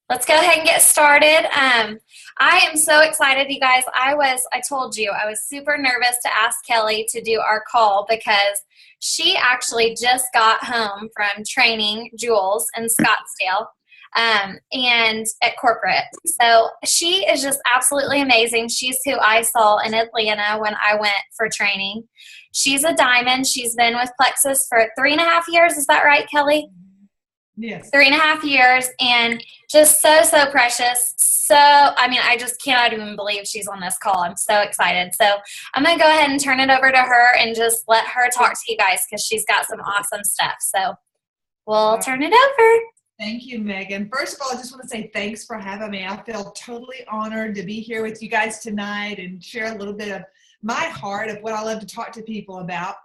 Let's go ahead and get started. I am so excited, you guys. I told you, I was super nervous to ask Kelly to do our call because she actually just got home from training Jules in Scottsdale and at corporate. So she is just absolutely amazing. She's who I saw in Atlanta when I went for training. She's a diamond. She's been with Plexus for 3.5 years. Is that right, Kelly? Yes. 3.5 years, and just so precious. I just cannot even believe she's on this call. I'm so excited. So I'm going to go ahead and turn it over to her and just let her talk to you guys because she's got some awesome stuff. So we'll turn it over. Thank you, Megan. First of all, I just want to say thanks for having me. I feel totally honored to be here with you guys tonight and share a little bit of my heart of what I love to talk to people about.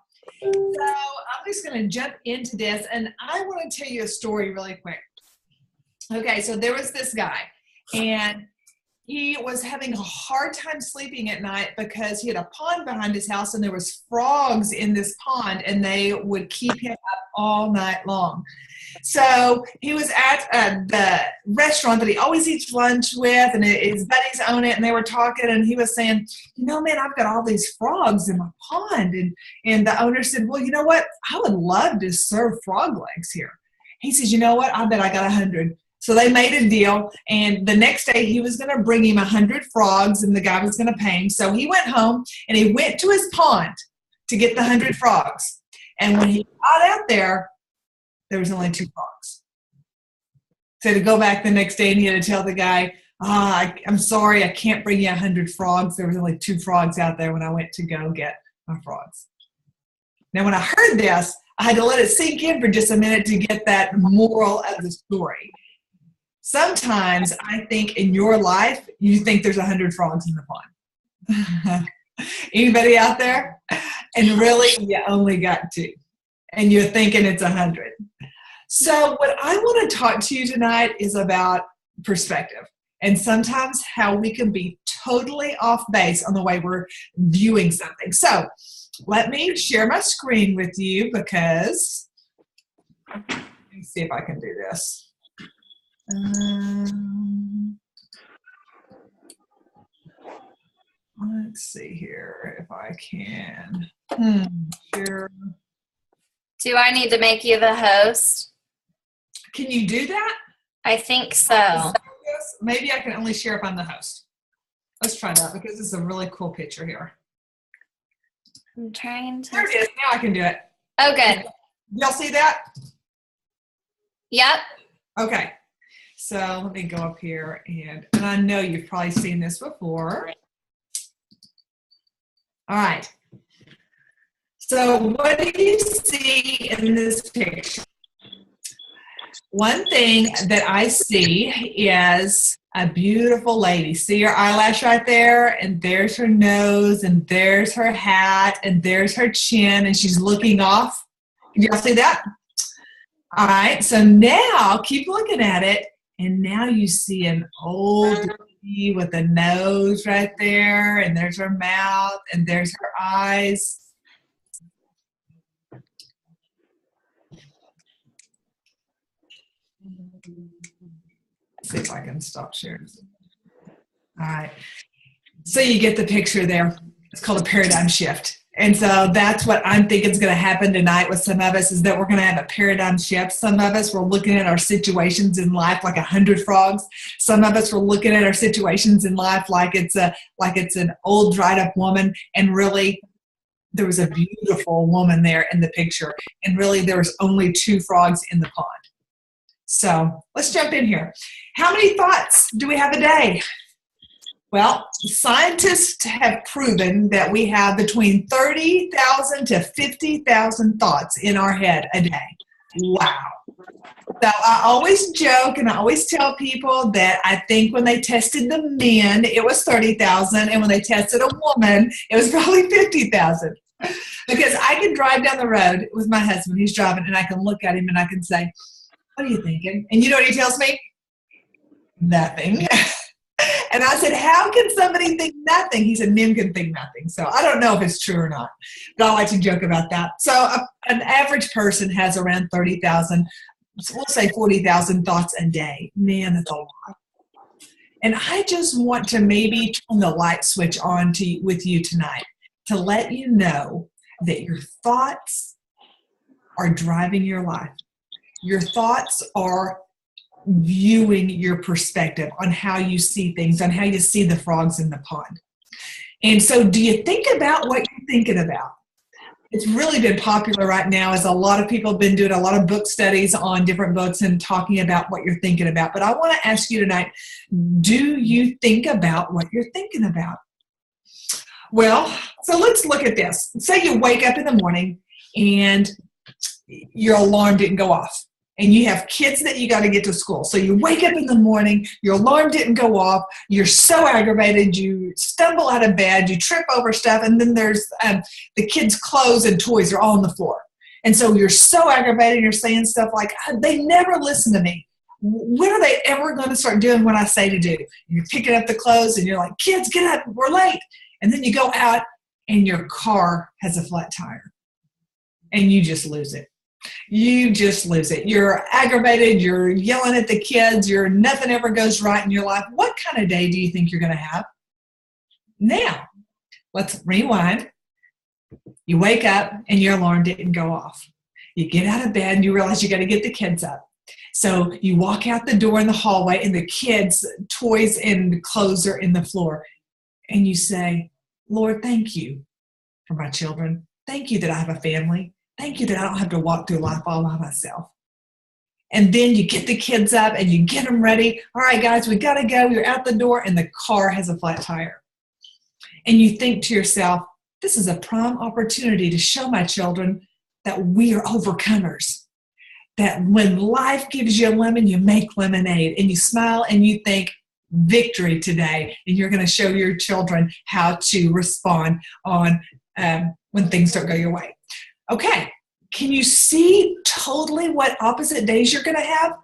So I'm just going to jump into this, and I want to tell you a story really quick. Okay, so there was this guy, and he was having a hard time sleeping at night because he had a pond behind his house, and there was frogs in this pond, and they would keep him up all night long. So he was at the restaurant that he always eats lunch with, and his buddies own it, and they were talking, and he was saying, man, I've got all these frogs in my pond. And the owner said, well, you know what? I would love to serve frog legs here. He says, you know what? I bet I got 100. So they made a deal, and the next day he was going to bring him 100 frogs, and the guy was going to pay him. So he went home, and he went to his pond to get the 100 frogs. And when he got out there was only 2 frogs. So to go back the next day, and he had to tell the guy, I'm sorry, I can't bring you 100 frogs. There was only 2 frogs out there when I went to go get my frogs. Now, when I heard this, I had to let it sink in for just a minute to get that moral of the story. Sometimes I think in your life, you think there's 100 frogs in the pond. Anybody out there? And really, you only got 2. And you're thinking it's 100. So what I want to talk to you tonight is about perspective, and sometimes how we can be totally off base on the way we're viewing something. So let me share my screen with you because let me see if I can do this. Let's see here if I can. Share. Do I need to make you the host? Can you do that? I think so. Maybe I can only share if I'm the host. Let's try that because this is a really cool picture here. I'm trying to. There it is. Now I can do it. Oh, good. Y'all see that? Yep. Okay. So let me go up here, and I know you've probably seen this before. All right. So what do you see in this picture? One thing that I see is a beautiful lady. See her eyelash right there? And there's her nose, and there's her hat, and there's her chin, and she's looking off. Can y'all see that? All right, so now keep looking at it, and now you see an old lady with a nose right there, and there's her mouth, and there's her eyes. See if I can stop sharing. All right. So you get the picture there. It's called a paradigm shift. And so that's what I'm thinking is going to happen tonight with some of us, is that we're going to have a paradigm shift. Some of us, we're looking at our situations in life like 100 frogs. Some of us, we're looking at our situations in life like it's an old dried up woman, and really there was a beautiful woman there in the picture, and really there was only 2 frogs in the pond. So let's jump in here. How many thoughts do we have a day? Well, scientists have proven that we have between 30,000 to 50,000 thoughts in our head a day. Wow. So I always joke and I always tell people that I think when they tested the men, it was 30,000, and when they tested a woman, it was probably 50,000. Because I can drive down the road with my husband, he's driving, and I can look at him and I can say, what are you thinking? And you know what he tells me? Nothing. And I said, how can somebody think nothing? He said, men can think nothing. So I don't know if it's true or not, but I like to joke about that. So an average person has around 30,000 we'll say 40,000 thoughts a day. Man, that's a lot. And I just want to maybe turn the light switch on with you tonight to let you know that your thoughts are driving your life. Your thoughts are viewing your perspective on how you see things, on how you see the frogs in the pond. And so do you think about what you're thinking about? It's really been popular right now as a lot of people have been doing a lot of book studies on different books and talking about what you're thinking about. But I want to ask you tonight, do you think about what you're thinking about? Well, so let's look at this. Say you wake up in the morning and your alarm didn't go off. And you have kids that you got to get to school. So you wake up in the morning, your alarm didn't go off, you're so aggravated, you stumble out of bed, you trip over stuff, and then there's the kids' clothes and toys are all on the floor. And so you're so aggravated, you're saying stuff like, they never listen to me. When are they ever going to start doing what I say to do? You're picking up the clothes and you're like, kids, get up, we're late. And then you go out and your car has a flat tire. And you just lose it. You just lose it. You're aggravated. You're yelling at the kids. Nothing ever goes right in your life. What kind of day do you think you're going to have? Now, let's rewind. You wake up and your alarm didn't go off. You get out of bed and you realize you got to get the kids up. So you walk out the door in the hallway and the kids' toys and clothes are in the floor. And you say, Lord, thank you for my children. Thank you that I have a family. Thank you that I don't have to walk through life all by myself. And then you get the kids up and you get them ready. All right, guys, we got to go. You're out the door and the car has a flat tire. And you think to yourself, this is a prime opportunity to show my children that we are overcomers. That when life gives you a lemon, you make lemonade. And you smile and you think, victory today. And you're going to show your children how to respond on when things don't go your way. Okay, can you see totally what opposite days you're going to have?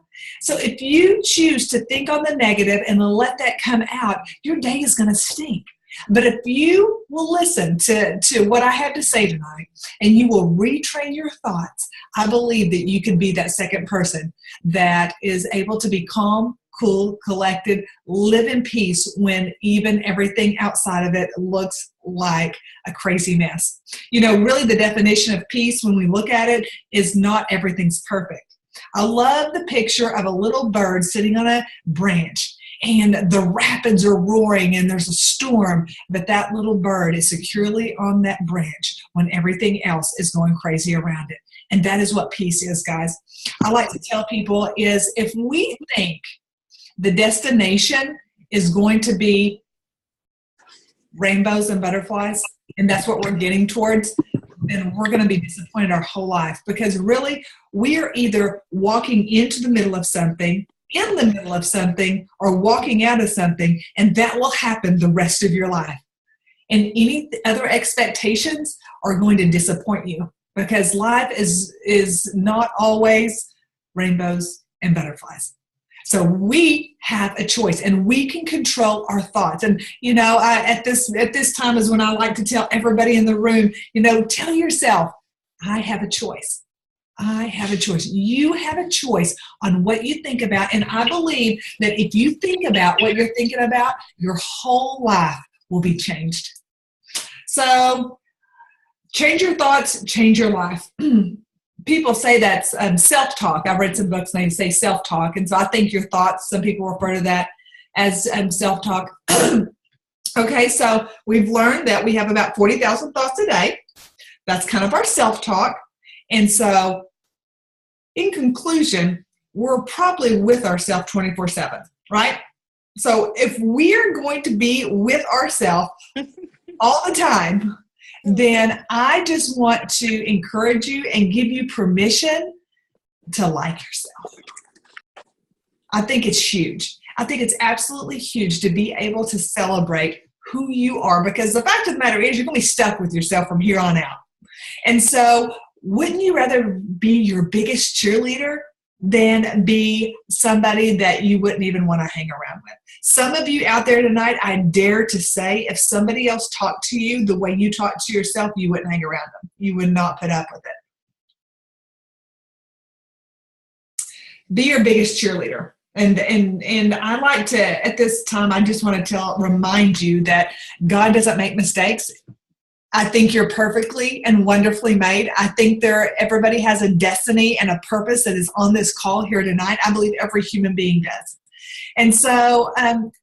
So if you choose to think on the negative and let that come out, your day is going to stink. But if you will listen to what I have to say tonight and you will retrain your thoughts, I believe that you can be that second person that is able to be calm, cool, collected, live in peace when even everything outside of it looks like a crazy mess. You know, really the definition of peace when we look at it is not everything's perfect. I love the picture of a little bird sitting on a branch and the rapids are roaring and there's a storm, but that little bird is securely on that branch when everything else is going crazy around it. And that is what peace is, guys. I like to tell people is if we think the destination is going to be rainbows and butterflies, and that's what we're getting towards, then we're going to be disappointed our whole life. Because really, we are either walking into the middle of something, in the middle of something, or walking out of something, and that will happen the rest of your life. And any other expectations are going to disappoint you because life is not always rainbows and butterflies. So we have a choice and we can control our thoughts. And, you know, at this time is when I like to tell everybody in the room, you know, tell yourself, I have a choice. I have a choice. You have a choice on what you think about. And I believe that if you think about what you're thinking about, your whole life will be changed. So change your thoughts, change your life. People say that's self-talk. I've read some books and they say self-talk. And so I think your thoughts, some people refer to that as self-talk. Okay, so we've learned that we have about 40,000 thoughts a day. That's kind of our self-talk. And so in conclusion, we're probably with ourselves 24/7, right? So if we're going to be with ourselves all the time, then I just want to encourage you and give you permission to like yourself. I think it's huge. I think it's absolutely huge to be able to celebrate who you are, because the fact of the matter is you're going to be stuck with yourself from here on out. And so wouldn't you rather be your biggest cheerleader than be somebody that you wouldn't even want to hang around with? Some of you out there tonight, I dare to say, if somebody else talked to you the way you talk to yourself, you wouldn't hang around them. You would not put up with it. be your biggest cheerleader. And I like to, at this time, I just want to remind you that God doesn't make mistakes. I think you're perfectly and wonderfully made. I think everybody has a destiny and a purpose that is on this call here tonight. I believe every human being does. And so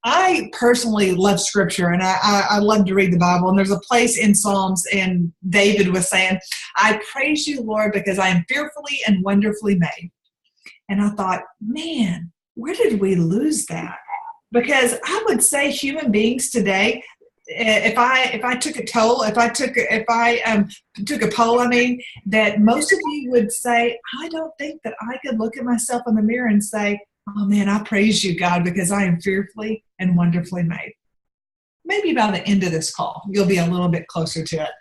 I personally love Scripture, and I love to read the Bible. And there's a place in Psalms, and David was saying, I praise you, Lord, because I am fearfully and wonderfully made. And I thought, man, where did we lose that? Because I would say human beings today, if I took a poll, that most of you would say, I don't think that I could look at myself in the mirror and say, oh man, I praise you, God, because I am fearfully and wonderfully made. Maybe by the end of this call, you'll be a little bit closer to it.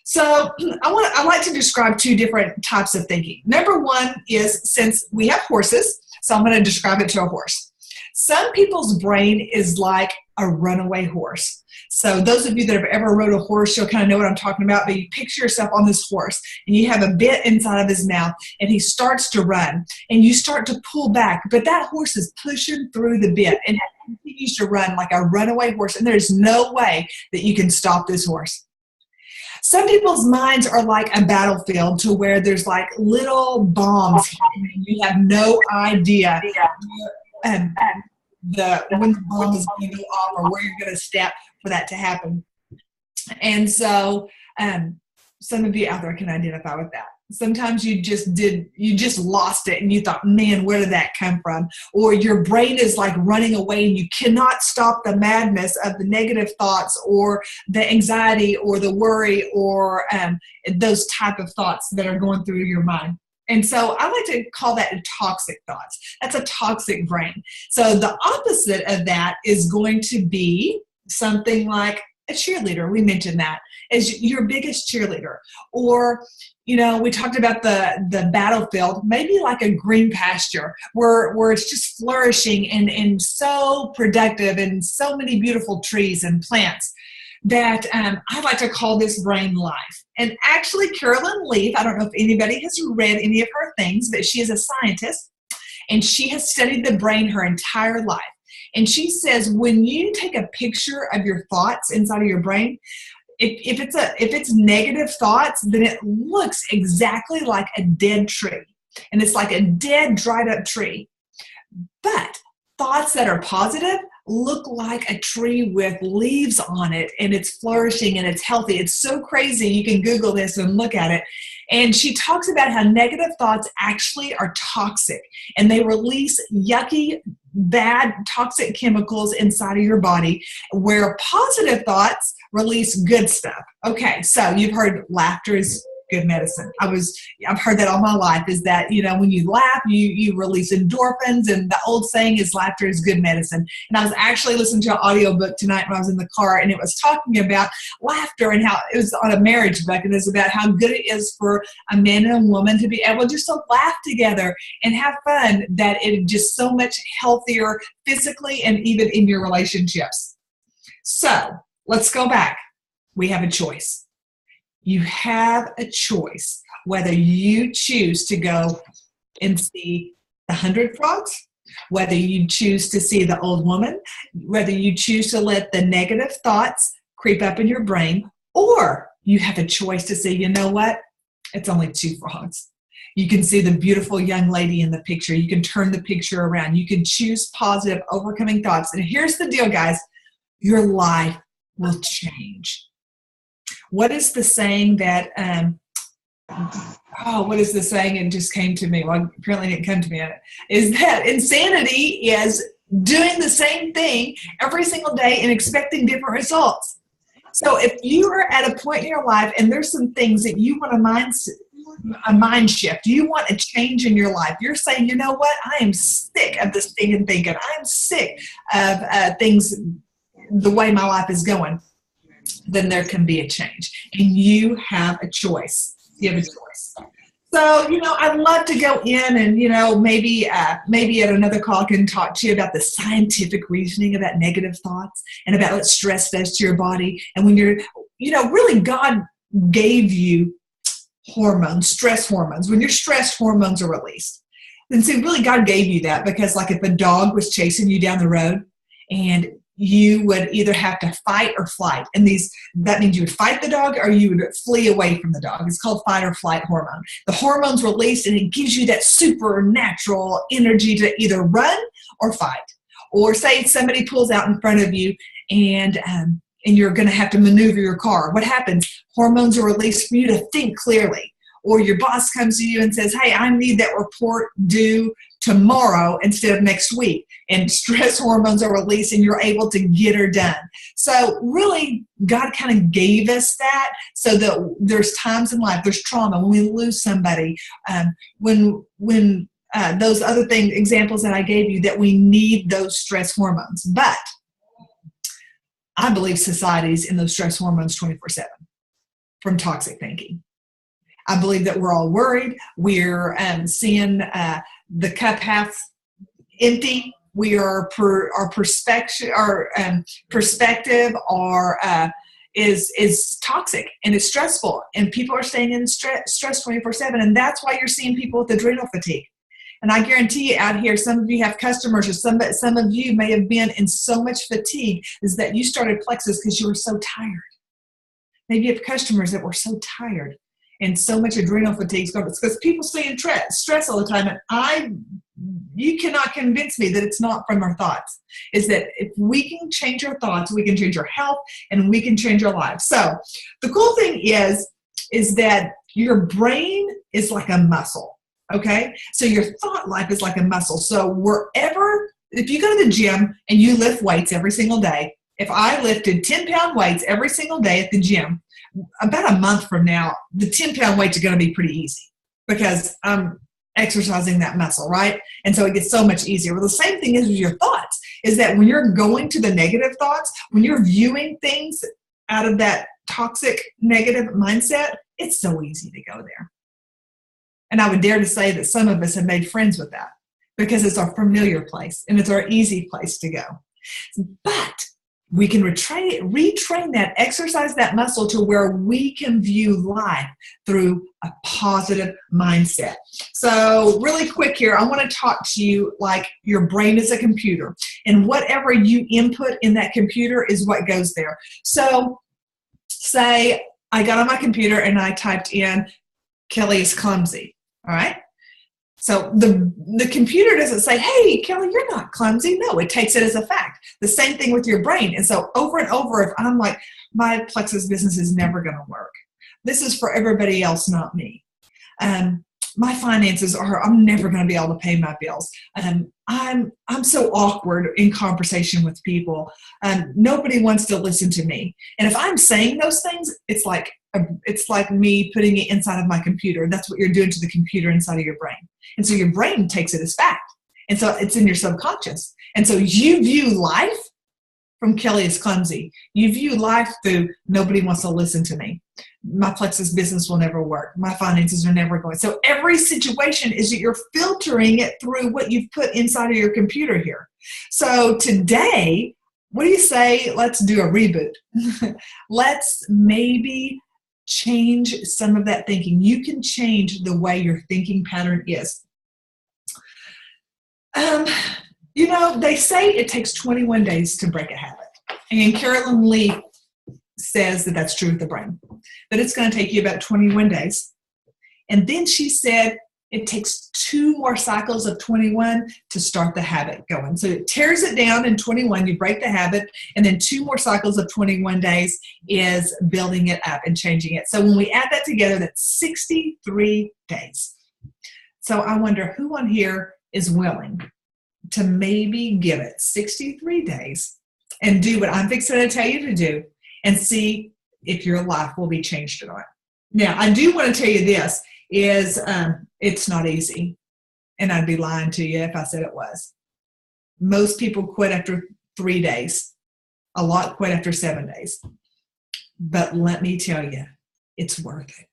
So I like to describe two different types of thinking. Number one is, since we have horses, so I'm going to describe it to a horse. Some people's brain is like a runaway horse. So those of you that have ever rode a horse, you'll kind of know what I'm talking about, but you picture yourself on this horse and you have a bit inside of his mouth and he starts to run and you start to pull back, but that horse is pushing through the bit and it continues to run like a runaway horse, and there's no way that you can stop this horse. Some people's minds are like a battlefield to where there's like little bombs and you have no idea when the bomb is going to go off or where you're going to step for that to happen. And so some of you out there can identify with that. Sometimes you just lost it and you thought, man, where did that come from? Or your brain is like running away and you cannot stop the madness of the negative thoughts or the anxiety or the worry or those type of thoughts that are going through your mind. And so I like to call that toxic thoughts. That's a toxic brain. So the opposite of that is going to be something like a cheerleader. We mentioned that as your biggest cheerleader. Or, you know, we talked about the battlefield, maybe like a green pasture where it's just flourishing and so productive and so many beautiful trees and plants that I like to call this brain life. And actually, Carolyn Leaf, I don't know if anybody has read any of her things, but she is a scientist and she has studied the brain her entire life. And she says when you take a picture of your thoughts inside of your brain, if it's negative thoughts, then it looks exactly like a dead tree. And it's like a dead, dried up tree. But thoughts that are positive look like a tree with leaves on it, and it's flourishing and it's healthy. It's so crazy. You can Google this and look at it. And she talks about how negative thoughts actually are toxic, and they release yucky, bad, toxic chemicals inside of your body, where positive thoughts release good stuff. Okay, so you've heard laughter is good medicine. I've heard that all my life, is that, you know, when you laugh, you release endorphins, and the old saying is laughter is good medicine. And I was actually listening to an audiobook tonight when I was in the car, and it was talking about laughter and how it was on a marriage book, and it's about how good it is for a man and a woman to be able just to laugh together and have fun, that it is just so much healthier physically and even in your relationships. So let's go back. We have a choice. You have a choice whether you choose to go and see the 100 frogs, whether you choose to see the old woman, whether you choose to let the negative thoughts creep up in your brain, or you have a choice to say, you know what? It's only 2 frogs. You can see the beautiful young lady in the picture. You can turn the picture around. You can choose positive, overcoming thoughts. And here's the deal, guys. Your life will change. What is the saying that, what is the saying? It just came to me. Well, apparently it didn't come to me. Is that insanity is doing the same thing every single day and expecting different results. So if you are at a point in your life and there's some things that you want a mind shift, you want a change in your life, you're saying, you know what? I am sick of this thing and thinking. I'm sick of things the way my life is going. Then there can be a change. And you have a choice. You have a choice. So, you know, I'd love to go in and, you know, maybe at another call I can talk to you about the scientific reasoning about negative thoughts and about what stress does to your body. And when you're, you know, really God gave you hormones, stress hormones. When you're stressed, hormones are released. And so really God gave you that because like if a dog was chasing you down the road and you would either have to fight or flight. And that means you would fight the dog or you would flee away from the dog. It's called fight or flight hormone. The hormone's released and it gives you that supernatural energy to either run or fight. Or say somebody pulls out in front of you and you're going to have to maneuver your car. What happens? Hormones are released for you to think clearly. Or your boss comes to you and says, hey, I need that report due tomorrow instead of next week. And stress hormones are released and you're able to get her done. So really, God kind of gave us that so that there's times in life, there's trauma, when we lose somebody, when those other things, examples that I gave you, that we need those stress hormones. But I believe society's in those stress hormones 24/7 from toxic thinking. I believe that we're all worried. We're seeing the cup half empty. Our perspective is toxic and it's stressful, and people are staying in stress 24/7, and that's why you're seeing people with adrenal fatigue. And I guarantee you out here, some of you have customers, or some of you may have been in so much fatigue is that you started Plexus because you were so tired. Maybe you have customers that were so tired and so much adrenal fatigue because people stay in stress all the time. And you cannot convince me that it's not from our thoughts. Is that if we can change our thoughts, we can change our health and we can change our lives. So the cool thing is that your brain is like a muscle. Okay. So your thought life is like a muscle. So if you go to the gym and you lift weights every single day, if I lifted 10-pound weights every single day at the gym, about a month from now, the 10-pound weights are going to be pretty easy because I'm exercising that muscle, right? And so it gets so much easier. Well, the same thing is with your thoughts, is that when you're going to the negative thoughts, when you're viewing things out of that toxic negative mindset, it's so easy to go there. And I would dare to say that some of us have made friends with that because it's our familiar place and it's our easy place to go. But we can retrain that, exercise that muscle to where we can view life through a positive mindset. So really quick here, I want to talk to you like your brain is a computer, and whatever you input in that computer is what goes there. So say I got on my computer and I typed in, Kelly is clumsy. All right. So the computer doesn't say, hey, Kelly, you're not clumsy. No, it takes it as a fact. The same thing with your brain. And so over and over, if I'm like, my Plexus business is never going to work. This is for everybody else, not me. My finances I'm never going to be able to pay my bills. I'm so awkward in conversation with people. Nobody wants to listen to me. And if I'm saying those things, it's like me putting it inside of my computer. That's what you're doing to the computer inside of your brain. And so your brain takes it as fact. And so it's in your subconscious. And so you view life from Kelly is clumsy. You view life through nobody wants to listen to me. My Plexus business will never work. My finances are never going. So every situation is that you're filtering it through what you've put inside of your computer here. So today, what do you say? Let's do a reboot. Let's maybe change some of that thinking. You can change the way your thinking pattern is. They say it takes 21 days to break a habit. And Carolyn Lee says that that's true with the brain, that it's going to take you about 21 days. And then she said it takes 2 more cycles of 21 to start the habit going. So it tears it down in 21, you break the habit, and then 2 more cycles of 21 days is building it up and changing it. So when we add that together, that's 63 days. So I wonder who on here is willing to maybe give it 63 days and do what I'm fixing to tell you to do and see if your life will be changed or not. Now, I do want to tell you this is it's not easy, and I'd be lying to you if I said it was. Most people quit after 3 days. A lot quit after 7 days. But let me tell you, it's worth it.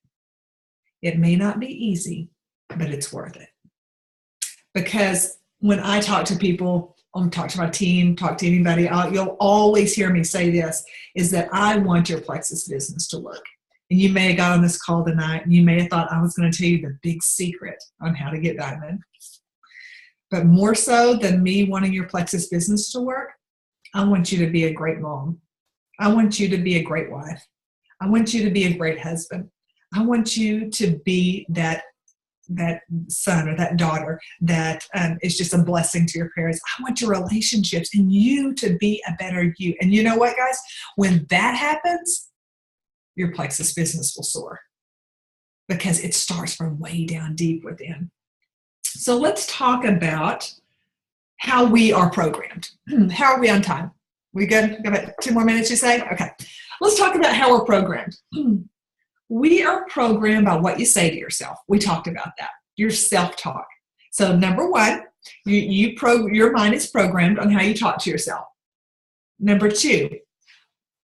It may not be easy, but it's worth it. Because when I talk to people, talk to my team, talk to anybody, you'll always hear me say this, is that I want your Plexus business to work. And you may have got on this call tonight and you may have thought I was going to tell you the big secret on how to get diamond. But more so than me wanting your Plexus business to work, I want you to be a great mom. I want you to be a great wife. I want you to be a great husband. I want you to be that son or that daughter that is just a blessing to your parents. I want your relationships and you to be a better you. And you know what, guys? When that happens, your Plexus business will soar because it starts from way down deep within. So let's talk about how we are programmed. How are we on time? We good? Got about 2 more minutes, you say? Okay. Let's talk about how we're programmed. We are programmed by what you say to yourself. We talked about that. Your self-talk. So number 1, your mind is programmed on how you talk to yourself. Number 2,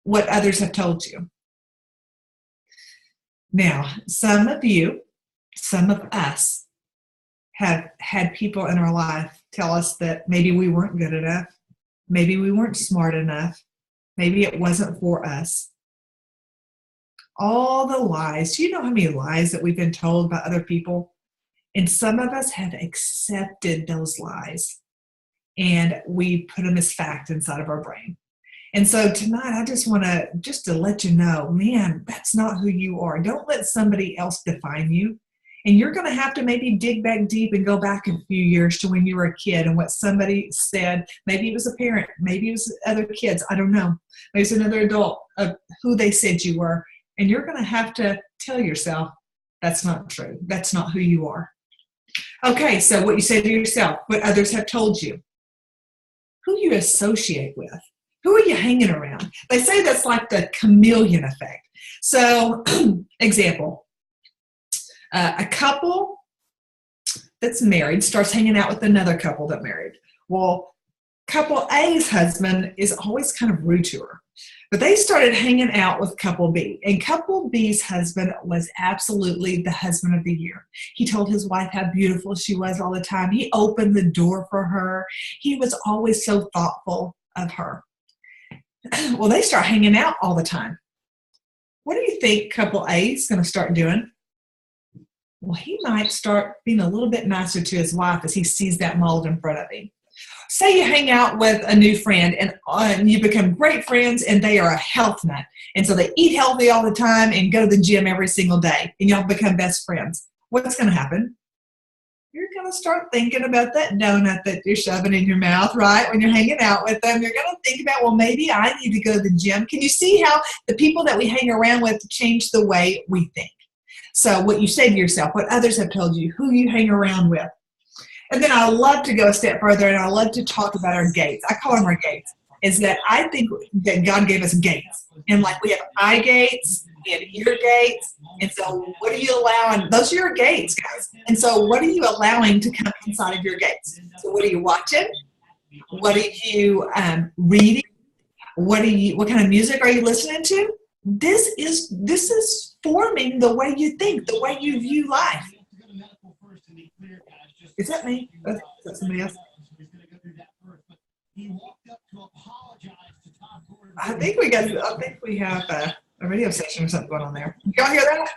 what others have told you. Now, some of us have had people in our life tell us that maybe we weren't good enough, maybe we weren't smart enough, maybe it wasn't for us. All the lies. Do you know how many lies that we've been told by other people? And some of us have accepted those lies and we put them as fact inside of our brain. And so tonight, I just want to let you know, man, that's not who you are. Don't let somebody else define you. And you're going to have to maybe dig back deep and go back a few years to when you were a kid and what somebody said. Maybe it was a parent. Maybe it was other kids. I don't know. Maybe it's another adult of who they said you were. And you're going to have to tell yourself, that's not true. That's not who you are. Okay, so what you say to yourself, what others have told you, who you associate with, who are you hanging around? They say that's like the chameleon effect. So, example, a couple that's married starts hanging out with another couple that married. Well, couple A's husband is always kind of rude to her. But they started hanging out with couple B. And couple B's husband was absolutely the husband of the year. He told his wife how beautiful she was all the time. He opened the door for her. He was always so thoughtful of her. Well, they start hanging out all the time. What do you think couple A is going to start doing? Well, he might start being a little bit nicer to his wife as he sees that mold in front of him. Say you hang out with a new friend and you become great friends and they are a health nut. And so they eat healthy all the time and go to the gym every single day and y'all become best friends. What's going to happen? You're going to start thinking about that donut that you're shoving in your mouth, right? When you're hanging out with them, you're going to think about, well, maybe I need to go to the gym. Can you see how the people that we hang around with change the way we think? So what you say to yourself, what others have told you, who you hang around with. And then I love to go a step further and I love to talk about our gates. I call them our gates. Is that I think that God gave us gates. And like we have eye gates and ear gates. And so what are you allowing? Those are your gates, guys. And so what are you allowing to come inside of your gates? So what are you watching? What are you reading? What kind of music are you listening to? This is forming the way you think, the way you view life. Is that me? Is that somebody else? I think we have a radio station or something going on there. Y'all hear that?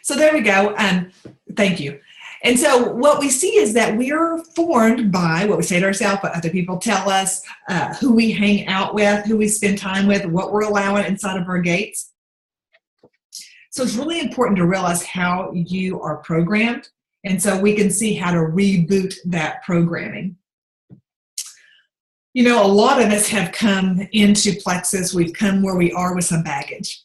So there we go. Thank you. And so what we see is that we are formed by what we say to ourselves, what other people tell us, who we hang out with, who we spend time with, what we're allowing inside of our gates. So it's really important to realize how you are programmed. And so we can see how to reboot that programming. You know, a lot of us have come into Plexus. We've come where we are with some baggage.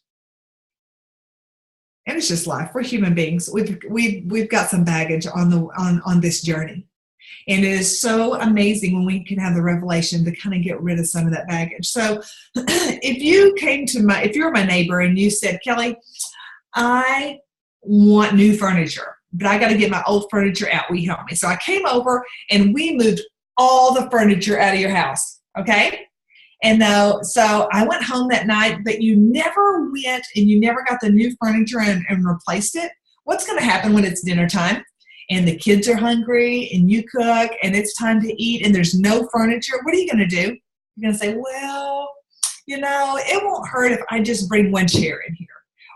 And it's just life. We're human beings. We've got some baggage on this journey. And it is so amazing when we can have the revelation to kind of get rid of some of that baggage. So if you were my neighbor and you said, Kelly, I want new furniture, but I got to get my old furniture out. Will you help me? So I came over and we moved all the furniture out of your house. Okay. And so I went home that night, but you never went and you never got the new furniture and replaced it. What's going to happen when it's dinner time and the kids are hungry and you cook and it's time to eat and there's no furniture? What are you going to do? You're going to say, well, it won't hurt if I just bring one chair in here.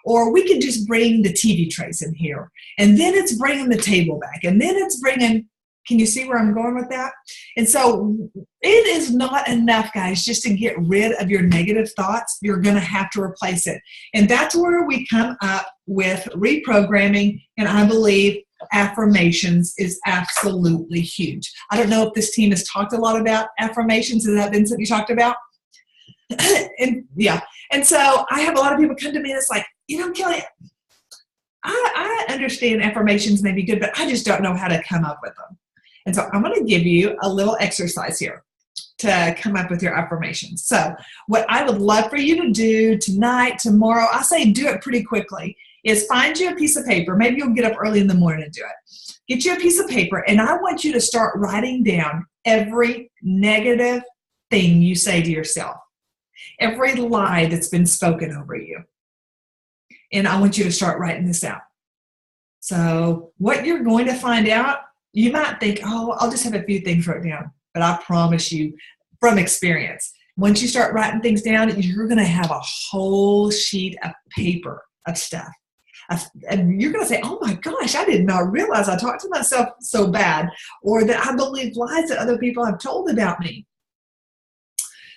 Or we could just bring the TV trays in here. And then it's bringing the table back. And then it's bringing, can you see where I'm going with that? And so it is not enough, guys, just to get rid of your negative thoughts. You're going to have to replace it. And that's where we come up with reprogramming. And I believe affirmations is absolutely huge. I don't know if this team has talked a lot about affirmations. Has that been something you talked about? And yeah. And so I have a lot of people come to me and it's like, Kelly, I understand affirmations may be good, but I just don't know how to come up with them. And so I'm going to give you a little exercise here to come up with your affirmations. So what I would love for you to do tonight, tomorrow, I say do it pretty quickly, is find you a piece of paper. Maybe you'll get up early in the morning and do it. Get you a piece of paper, and I want you to start writing down every negative thing you say to yourself, every lie that's been spoken over you. And I want you to start writing this out. So what you're going to find out, you might think, oh, I'll just have a few things wrote down. But I promise you from experience, once you start writing things down, you're going to have a whole sheet of paper of stuff. And you're going to say, oh my gosh, I did not realize I talked to myself so bad, or that I believe lies that other people have told about me.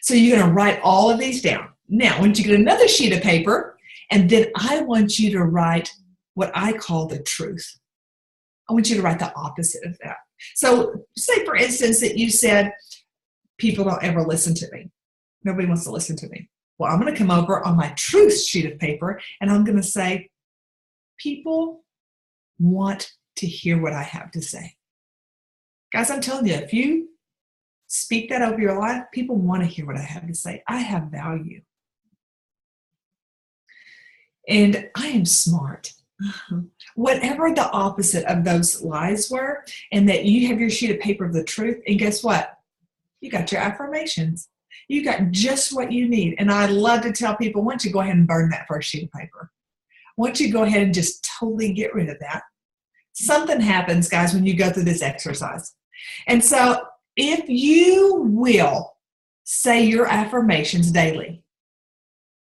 So you're going to write all of these down. Now, once you get another sheet of paper, and then I want you to write what I call the truth. I want you to write the opposite of that. So say, for instance, that you said, people don't ever listen to me. Nobody wants to listen to me. Well, I'm going to come over on my truth sheet of paper, and I'm going to say, people want to hear what I have to say. Guys, I'm telling you, if you speak that over your life, people want to hear what I have to say. I have value. And I am smart. Whatever the opposite of those lies were, and that you have your sheet of paper of the truth, and guess what? You got your affirmations. You got just what you need. And I love to tell people, why don't you go ahead and burn that first sheet of paper? Why don't you go ahead and just totally get rid of that? Something happens, guys, when you go through this exercise. And so if you will say your affirmations daily,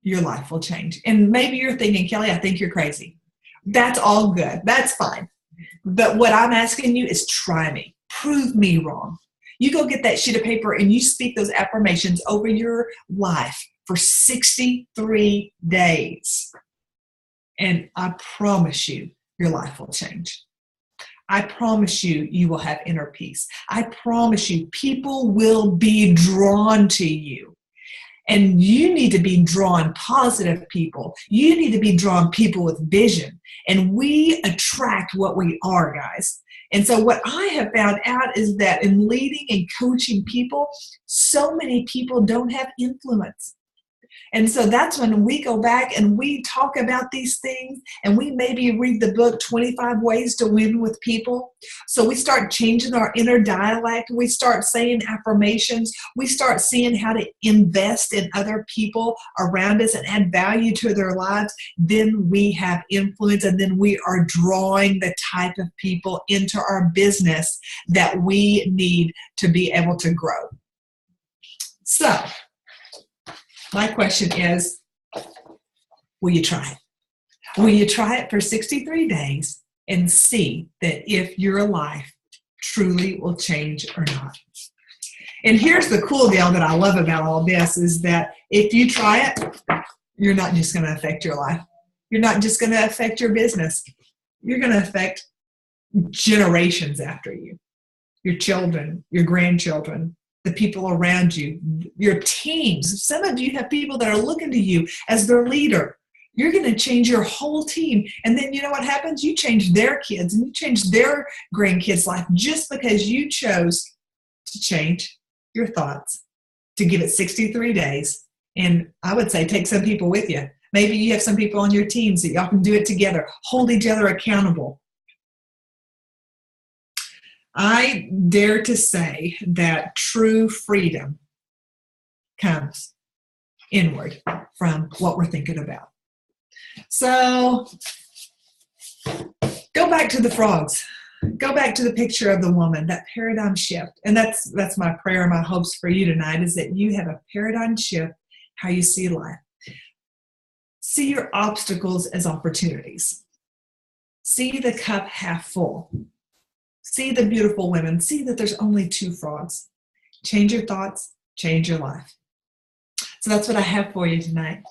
your life will change. And maybe you're thinking, Kelly, I think you're crazy. That's all good. That's fine. But what I'm asking you is try me. Prove me wrong. You go get that sheet of paper and you speak those affirmations over your life for 63 days. And I promise you, your life will change. I promise you, you will have inner peace. I promise you, people will be drawn to you. And you need to be drawn positive people. You need to be drawn people with vision. And we attract what we are, guys. And so what I have found out is that in leading and coaching people, so many people don't have influence. And so that's when we go back and we talk about these things, and we maybe read the book 25 Ways to Win with People. So we start changing our inner dialect. We start saying affirmations. We start seeing how to invest in other people around us and add value to their lives. Then we have influence, and then we are drawing the type of people into our business that we need to be able to grow. So my question is, will you try it? Will you try it for 63 days and see that if your life truly will change or not? And here's the cool deal that I love about all this is that if you try it, you're not just going to affect your life. You're not just going to affect your business. You're going to affect generations after you, your children, your grandchildren, the people around you, your teams. Some of you have people that are looking to you as their leader. You're going to change your whole team. And then you know what happens? You change their kids and you change their grandkids' life just because you chose to change your thoughts, to give it 63 days. And I would say take some people with you. Maybe you have some people on your teams that y'all can do it together. Hold each other accountable. I dare to say that true freedom comes inward from what we're thinking about. So go back to the frogs. go back to the picture of the woman, that paradigm shift. And that's my prayer, my hopes for you tonight, is that you have a paradigm shift how you see life. See your obstacles as opportunities. See the cup half full. See the beautiful women. See that there's only two frogs. Change your thoughts, change your life. So that's what I have for you tonight.